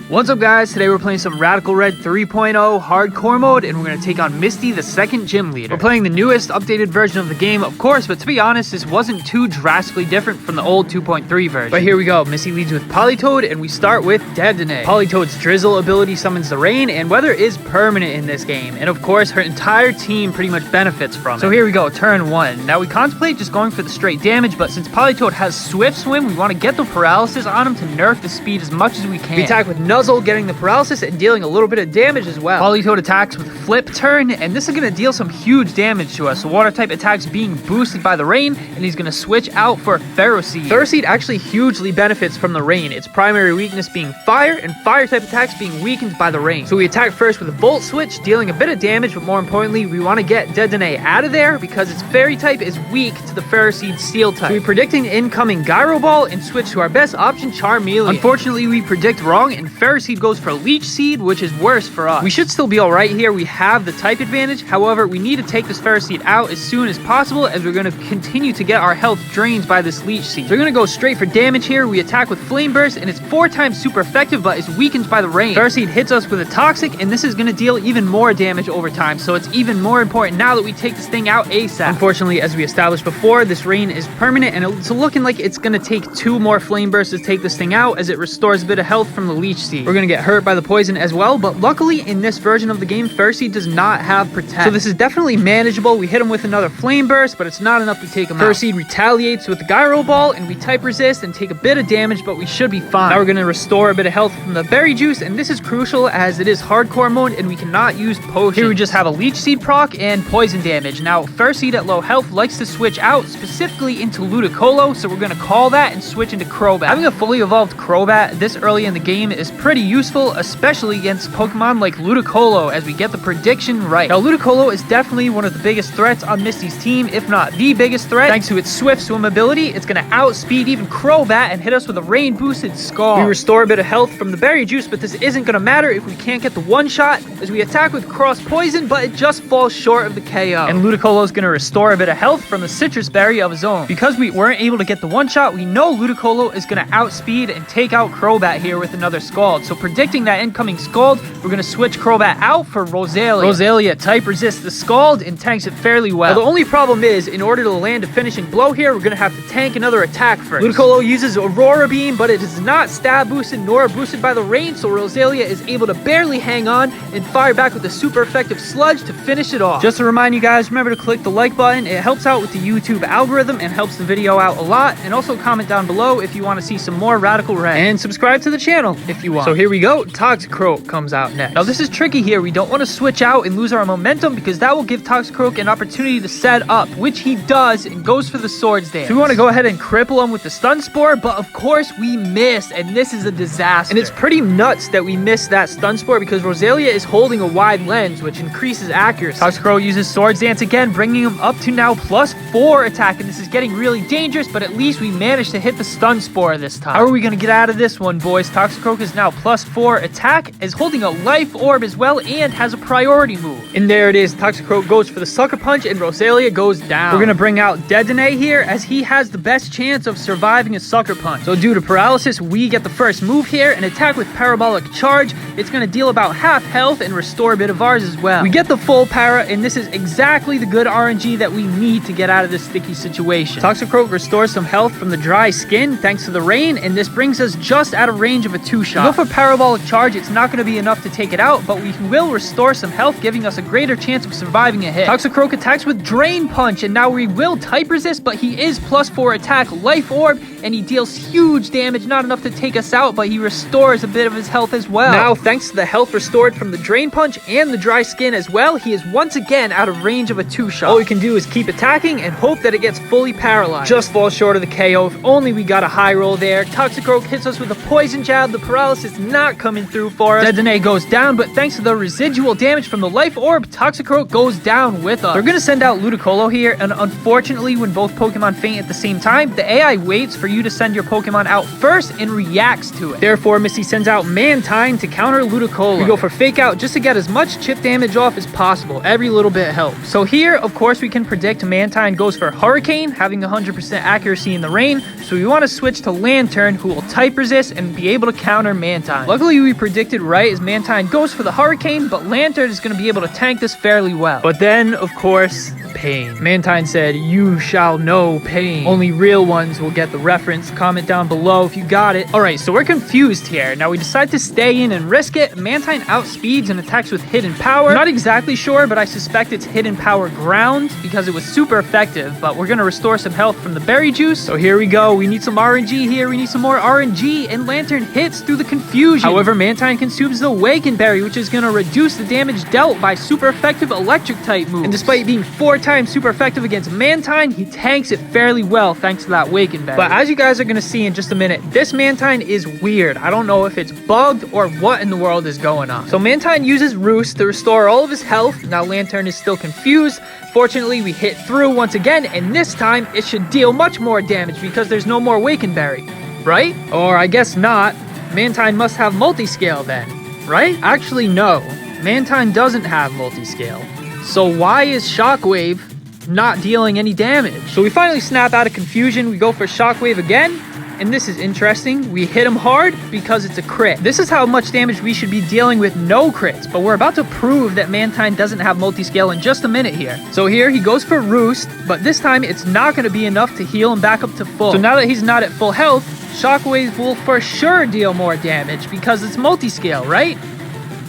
What's up guys, today we're playing some Radical Red 3.0 hardcore mode and we're going to take on Misty, the second gym leader. We're playing the newest updated version of the game, of course, but to be honest, this wasn't too drastically different from the old 2.3 version. But here we go, Misty leads with Politoed and we start with Dedenne. Politoed's Drizzle ability summons the rain and weather is permanent in this game, and of course her entire team pretty much benefits from it. So here we go, turn 1. Now we contemplate just going for the straight damage, but since Politoed has Swift Swim, we want to get the paralysis on him to nerf the speed as much as we can. We attack with Nuzzle, getting the paralysis and dealing a little bit of damage as well. Politoed attacks with Flip Turn, and this is going to deal some huge damage to us. So water type attacks being boosted by the rain, and he's going to switch out for Ferroseed. Ferroseed actually hugely benefits from the rain, its primary weakness being fire, and fire type attacks being weakened by the rain. So we attack first with a Volt Switch, dealing a bit of damage, but more importantly, we want to get Dedenne out of there because its fairy type is weak to the Ferroseed Steel type. So we predict an incoming Gyro Ball and switch to our best option, Charmeleon. Unfortunately, we predict wrong, and Ferroseed goes for Leech Seed, which is worse for us. We should still be alright here. We have the type advantage. However, we need to take this Ferroseed out as soon as possible as we're going to continue to get our health drained by this Leech Seed. So we're going to go straight for damage here. We attack with Flame Burst, and it's 4 times super effective, but it's weakened by the rain. Ferroseed hits us with a Toxic, and this is going to deal even more damage over time. So it's even more important now that we take this thing out ASAP. Unfortunately, as we established before, this rain is permanent, and it's looking like it's going to take 2 more Flame Bursts to take this thing out as it restores a bit of health from the Leech Seed. We're going to get hurt by the poison as well, but luckily in this version of the game, Ferroseed does not have Protect. So this is definitely manageable. We hit him with another Flame Burst, but it's not enough to take him out. Ferroseed retaliates with the Gyro Ball, and we type resist and take a bit of damage, but we should be fine. Now we're going to restore a bit of health from the Berry Juice, and this is crucial as it is hardcore mode, and we cannot use potions. Here we just have a Leech Seed proc and poison damage. Now, Ferroseed at low health likes to switch out, specifically into Ludicolo, so we're going to call that and switch into Crobat. Having a fully evolved Crobat this early in the game is pretty useful, especially against Pokemon like Ludicolo, as we get the prediction right. Now, Ludicolo is definitely one of the biggest threats on Misty's team, if not the biggest threat. Thanks to its Swift Swim ability, it's going to outspeed even Crobat and hit us with a rain-boosted Scald. We restore a bit of health from the Berry Juice, but this isn't going to matter if we can't get the one-shot, as we attack with Cross Poison, but it just falls short of the KO. And Ludicolo is going to restore a bit of health from the Citrus Berry of his own. Because we weren't able to get the one-shot, we know Ludicolo is going to outspeed and take out Crobat here with another Scald. So predicting that incoming Scald, we're going to switch Crobat out for Roselia. Roselia type resists the Scald and tanks it fairly well. Now, the only problem is, in order to land a finishing blow here, we're going to have to tank another attack first. Ludicolo uses Aurora Beam, but it is not stab boosted nor boosted by the rain, so Roselia is able to barely hang on and fire back with a super effective Sludge to finish it off. Just to remind you guys, remember to click the like button. It helps out with the YouTube algorithm and helps the video out a lot. And also comment down below if you want to see some more Radical Red. And subscribe to the channel if you want. So here we go, Toxicroak comes out next. Now this is tricky here. We don't want to switch out and lose our momentum because that will give Toxicroak an opportunity to set up, which he does and goes for the Swords Dance. So we want to go ahead and cripple him with the Stun Spore, but of course we miss, and this is a disaster. And it's pretty nuts that we missed that Stun Spore because Roselia is holding a wide lens, which increases accuracy. Toxicroak uses Swords Dance again, bringing him up to now +4 attack, and this is getting really dangerous, but at least we managed to hit the Stun Spore this time. How are we going to get out of this one, boys? Toxicroak is now +4 attack, is holding a Life Orb as well, and has a priority move. And there it is. Toxicroak goes for the Sucker Punch, and Roselia goes down. We're going to bring out Dedenne here, as he has the best chance of surviving a Sucker Punch. So due to paralysis, we get the first move here, and attack with Parabolic Charge. It's going to deal about half health and restore a bit of ours as well. We get the full para, and this is exactly the good RNG that we need to get out of this sticky situation. Toxicroak restores some health from the dry skin thanks to the rain, and this brings us just out of range of a 2-shot. Go for Parabolic Charge. It's not going to be enough to take it out, but we will restore some health, giving us a greater chance of surviving a hit. Toxicroak attacks with Drain Punch, and now we will type resist, but he is +4 attack, Life Orb, and he deals huge damage, not enough to take us out, but he restores a bit of his health as well. Now, thanks to the health restored from the Drain Punch and the dry skin as well, he is once again out of range of a 2-shot. All we can do is keep attacking and hope that it gets fully paralyzed. Just falls short of the KO. If only we got a high roll there. Toxicroak hits us with a Poison Jab. The paralysis not coming through for us. Dedenne goes down, but thanks to the residual damage from the Life Orb, Toxicroak goes down with us. We're going to send out Ludicolo here, and unfortunately, when both Pokemon faint at the same time, the AI waits for you to send your Pokemon out first and reacts to it. Therefore, Misty sends out Mantine to counter counter Ludicolo. We go for fake out just to get as much chip damage off as possible. Every little bit helps. So here, of course, we can predict Mantine goes for Hurricane, having 100% accuracy in the rain. So we want to switch to Lantern, who will type resist and be able to counter Mantine. Luckily, we predicted right as Mantine goes for the Hurricane, but Lantern is going to be able to tank this fairly well. But then, of course, pain. Mantine said, "You shall know pain." Only real ones will get the reference. Comment down below if you got it. Alright, so we're confused here. Now we decide to stay in and risk it. Mantine outspeeds and attacks with hidden power. I'm not exactly sure, but I suspect it's hidden power ground because it was super effective, but we're gonna restore some health from the berry juice. So here we go. We need some RNG here. We need some more RNG, and Lantern hits through the confusion. However, Mantine consumes the Awaken Berry, which is gonna reduce the damage dealt by super effective electric type moves. And despite being 4 times super effective against Mantine, he tanks it fairly well thanks to that Awaken Berry. But as you guys are gonna see in just a minute, this Mantine is weird. I don't know if it's bugged or what in the world is going on. So Mantine uses Roost to restore all of his health. Now Lantern is still confused. Fortunately, we hit through once again, and this time it should deal much more damage because there's no more Awaken Berry, right? Or I guess not. Mantine must have multi-scale then, right? Actually, no. Mantine doesn't have multi-scale. So why is Shockwave not dealing any damage? So we finally snap out of confusion. We go for Shockwave again. And this is interesting. We hit him hard because it's a crit. This is how much damage we should be dealing with no crits. But we're about to prove that Mantine doesn't have multi-scale in just a minute here. So here he goes for Roost. But this time it's not going to be enough to heal him back up to full. So now that he's not at full health, Shockwave will for sure deal more damage because it's multi-scale, right?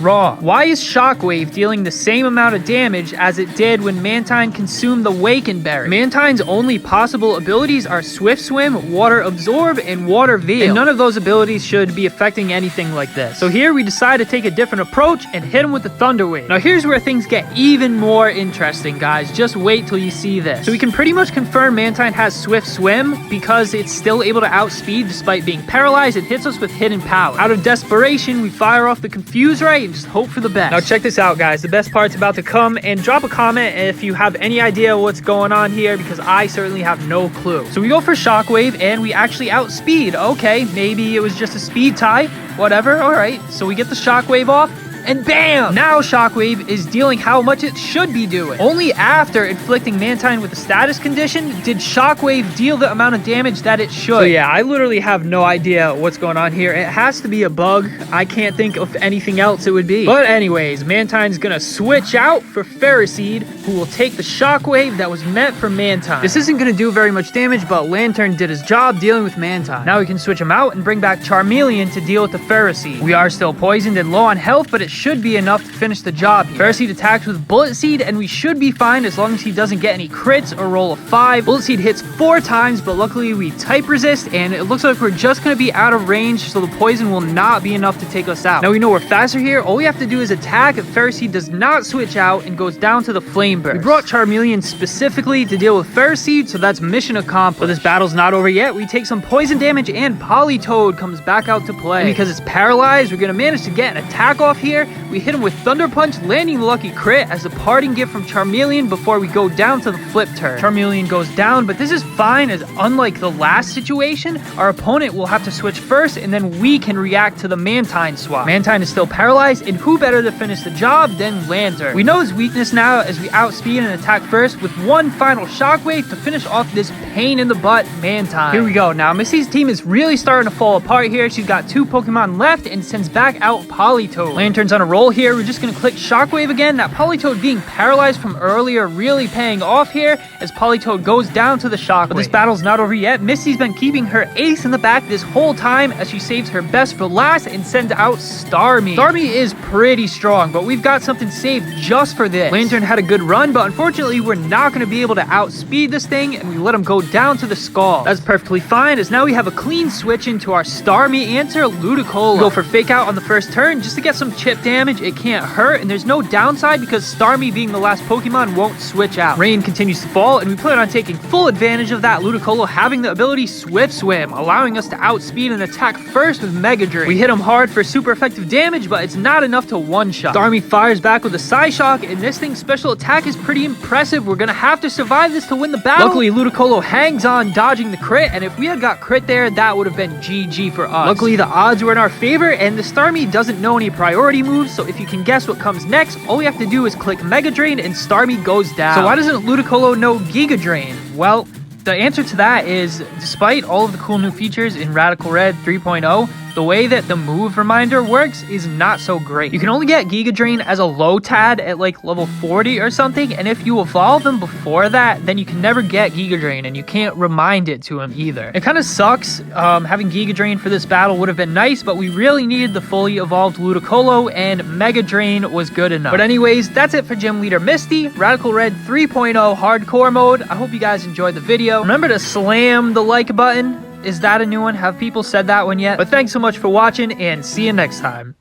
Wrong. Why is Shockwave dealing the same amount of damage as it did when Mantine consumed the Awaken Berry? Mantine's only possible abilities are Swift Swim, Water Absorb, and Water Veil. And none of those abilities should be affecting anything like this. So here we decide to take a different approach and hit him with the Thunder Wave. Now here's where things get even more interesting, guys. Just wait till you see this. So we can pretty much confirm Mantine has Swift Swim because it's still able to outspeed despite being paralyzed. It hits us with hidden power. Out of desperation, we fire off the Confuse Ray and just hope for the best. Now check this out, guys. The best part's about to come, and drop a comment if you have any idea what's going on here because I certainly have no clue. So we go for Shockwave and we actually outspeed. Okay, maybe it was just a speed tie. Whatever, alright. So we get the Shockwave off. And bam! Now Shockwave is dealing how much it should be doing. Only after inflicting Mantine with a status condition did Shockwave deal the amount of damage that it should. So yeah, I literally have no idea what's going on here. It has to be a bug. I can't think of anything else it would be. But anyways, Mantine's gonna switch out for Ferroseed, who will take the Shockwave that was meant for Mantine. This isn't gonna do very much damage, but Lantern did his job dealing with Mantine. Now we can switch him out and bring back Charmeleon to deal with the Ferroseed. We are still poisoned and low on health, but it should be enough to finish the job here. Ferroseed attacks with Bullet Seed, and we should be fine as long as he doesn't get any crits or roll a 5. Bullet Seed hits 4 times, but luckily we type resist, and it looks like we're just going to be out of range, so the poison will not be enough to take us out. Now we know we're faster here. All we have to do is attack if Ferroseed does not switch out and goes down to the Flame Burst. We brought Charmeleon specifically to deal with Ferroseed, so that's mission accomplished. But this battle's not over yet. We take some poison damage, and Politoed comes back out to play. And because it's paralyzed, we're going to manage to get an attack off here. We hit him with Thunder Punch, landing the lucky crit as a parting gift from Charmeleon before we go down to the flip turn. Charmeleon goes down, but this is fine as unlike the last situation, our opponent will have to switch first and then we can react to the Mantine swap. Mantine is still paralyzed, and who better to finish the job than Lantern? We know his weakness now as we outspeed and attack first with one final Shockwave to finish off this pain in the butt Mantine. Here we go. Now Misty's team is really starting to fall apart here. She's got 2 Pokemon left and sends back out Politoed. Lantern's on a roll here. We're just going to click Shockwave again. That Politoed being paralyzed from earlier really paying off here as Politoed goes down to the Shockwave. But this battle's not over yet. Misty's been keeping her ace in the back this whole time as she saves her best for last and sends out Starmie. Starmie is pretty strong, but we've got something saved just for this. Lantern had a good run, but unfortunately we're not going to be able to outspeed this thing, and we let him go down to the Skull. That's perfectly fine as now we have a clean switch into our Starmie answer, Ludicolo. We go for Fake Out on the first turn just to get some chip damage. damage, it can't hurt, and there's no downside because Starmie being the last Pokemon won't switch out. Rain continues to fall, and we plan on taking full advantage of that, Ludicolo having the ability Swift Swim, allowing us to outspeed and attack first with Mega Drain. We hit him hard for super effective damage, but it's not enough to one-shot. Starmie fires back with a Psyshock, and this thing's special attack is pretty impressive. We're gonna have to survive this to win the battle. Luckily, Ludicolo hangs on, dodging the crit, and if we had got crit there, that would have been GG for us. Luckily, the odds were in our favor, and the Starmie doesn't know any priority moves, so if you can guess what comes next, all we have to do is click Mega Drain, and Starmie goes down. So why doesn't Ludicolo know Giga Drain? Well, the answer to that is, despite all of the cool new features in Radical Red 3.0, the way that the move reminder works is not so great. You can only get Giga Drain as a Lotad at like level 40 or something, and if you evolve him before that, then you can never get Giga Drain, and you can't remind it to him either. It kind of sucks. Having Giga Drain for this battle would have been nice, but we really needed the fully evolved Ludicolo, and Mega Drain was good enough. But anyways, that's it for Gym Leader Misty, Radical Red 3.0 Hardcore Mode. I hope you guys enjoyed the video. Remember to slam the like button. Is that a new one? Have people said that one yet? But thanks so much for watching, and see you next time.